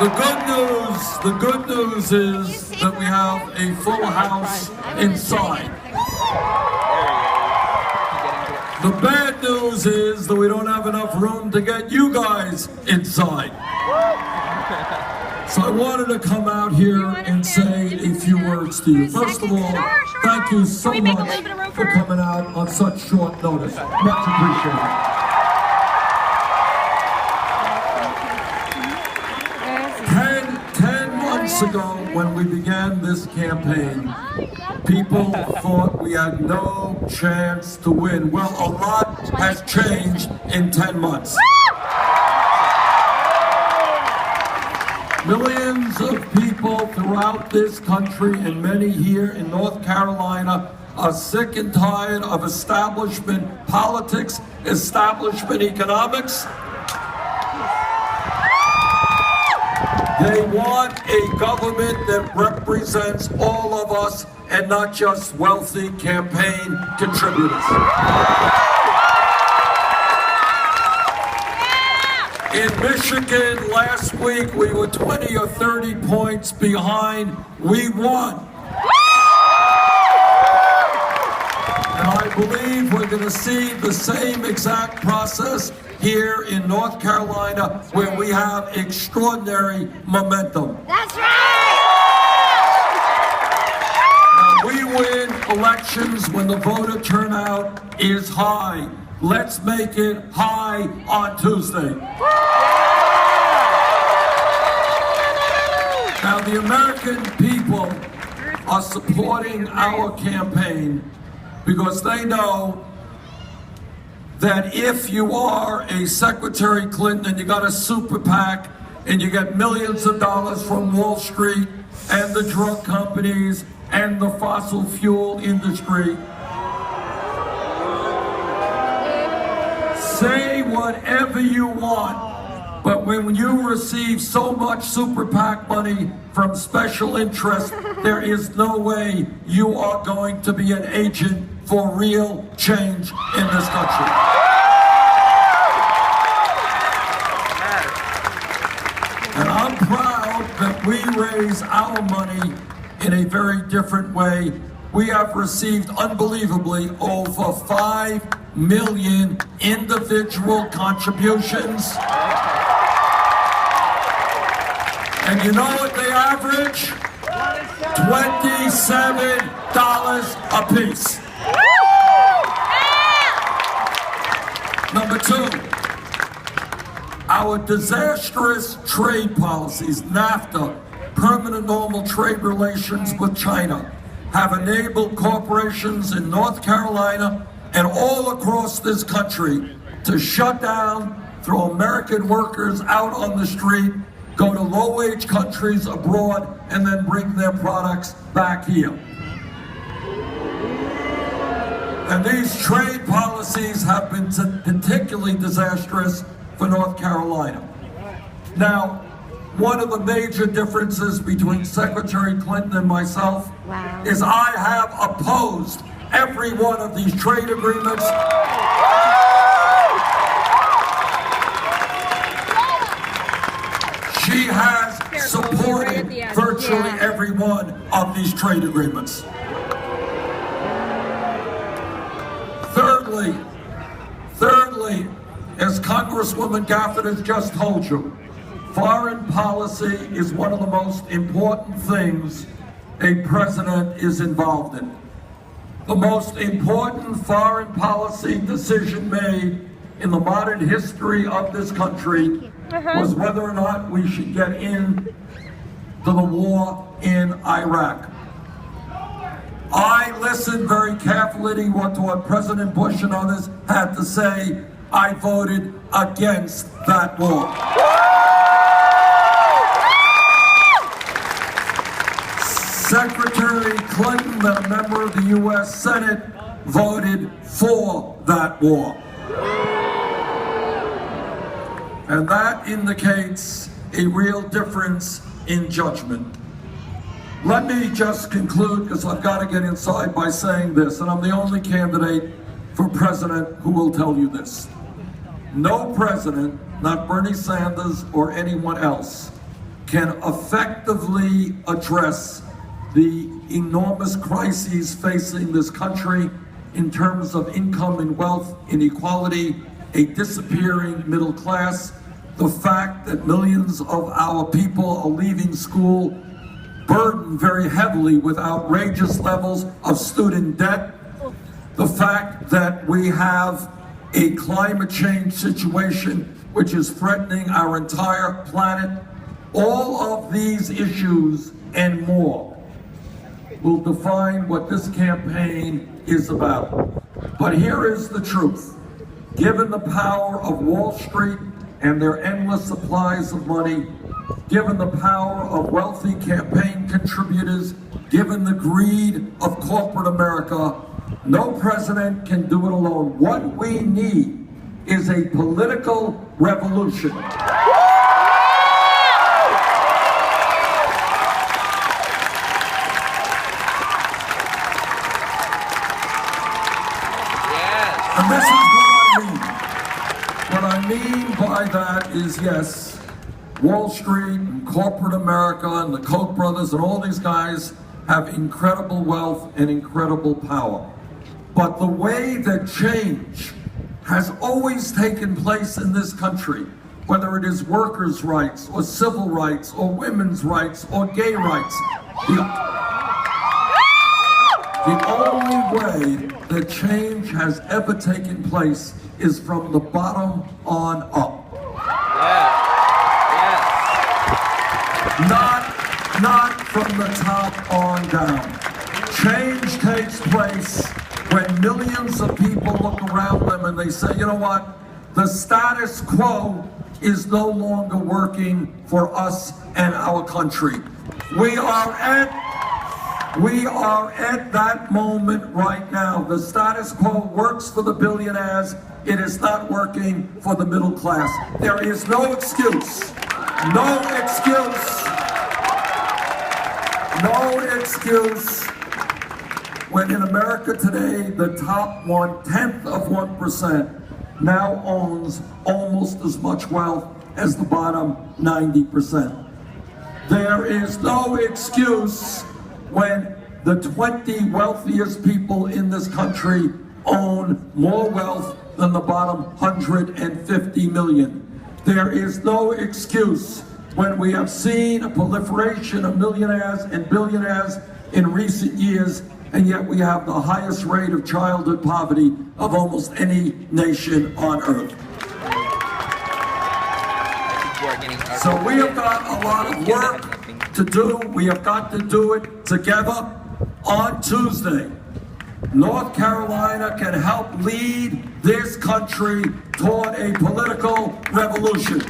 The good news is that we have a full house inside. The bad news is that we don't have enough room to get you guys inside. So I wanted to come out here and say a few words to you. First of all, thank you so much for coming out on such short notice. Much appreciated. 10 months ago, when we began this campaign, people thought we had no chance to win. Well, a lot has changed in 10 months. Millions of people throughout this country and many here in North Carolina are sick and tired of establishment politics, establishment economics. They want a government that represents all of us and not just wealthy campaign contributors. In Michigan last week, we were 20 or 30 points behind. We won. And I believe we're going to see the same exact process here in North Carolina, where we have extraordinary momentum. That's right! Now, we win elections when the voter turnout is high. Let's make it high on Tuesday. Now, the American people are supporting our campaign because they know that if you are a Secretary Clinton and you got a super PAC and you get millions of dollars from Wall Street and the drug companies and the fossil fuel industry, say whatever you want, but when you receive so much super PAC money from special interests, there is no way you are going to be an agent for real change in this country. And I'm proud that we raise our money in a very different way. We have received unbelievably over 5 million individual contributions. And you know what they average? $27 a piece. Number 2, our disastrous trade policies, NAFTA, permanent normal trade relations with China, have enabled corporations in North Carolina and all across this country to shut down, throw American workers out on the street, go to low-wage countries abroad, and then bring their products back here. And these trade policies have been particularly disastrous for North Carolina. Now, one of the major differences between Secretary Clinton and myself is I have opposed every one of these trade agreements. She has supported virtually every one of these trade agreements. Thirdly, as Congresswoman Gafford has just told you, foreign policy is one of the most important things a president is involved in. The most important foreign policy decision made in the modern history of this country was whether or not we should get into the war in Iraq. I listened very carefully to what President Bush and others had to say. I voted against that war. Secretary Clinton, a member of the U.S. Senate, voted for that war. And that indicates a real difference in judgment. Let me just conclude, because I've got to get inside, by saying this, and I'm the only candidate for president who will tell you this. No president, not Bernie Sanders or anyone else, can effectively address the enormous crises facing this country in terms of income and wealth inequality, a disappearing middle class, the fact that millions of our people are leaving school burdened very heavily with outrageous levels of student debt, the fact that we have a climate change situation which is threatening our entire planet. All of these issues and more will define what this campaign is about. But here is the truth. Given the power of Wall Street and their endless supplies of money, given the power of wealthy campaign contributors, given the greed of corporate America, no president can do it alone. What we need is a political revolution. And this is what I mean. What I mean by that is, yes, Wall Street and corporate America and the Koch brothers and all these guys have incredible wealth and incredible power. But the way that change has always taken place in this country, whether it is workers' rights or civil rights or women's rights or gay rights, the only way that change has ever taken place is from the bottom on up. Not from the top on down. Change takes place when millions of people look around them and they say, you know what? The status quo is no longer working for us and our country. We are at that moment right now. The status quo works for the billionaires. It is not working for the middle class. There is no excuse. No excuse when in America today, the top 1/10 of 1% now owns almost as much wealth as the bottom 90%. There is no excuse when the 20 wealthiest people in this country own more wealth than the bottom 150 million. There is no excuse when we have seen a proliferation of millionaires and billionaires in recent years, and yet we have the highest rate of childhood poverty of almost any nation on earth. So we have got a lot of work to do. We have got to do it together. On Tuesday, North Carolina can help lead this country toward a political revolution.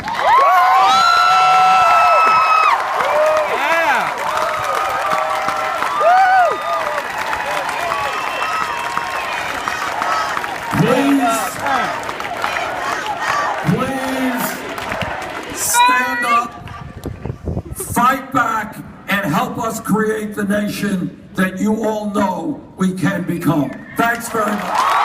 Please stand up, fight back, and help us create the nation that you all know we can become. Thanks very much.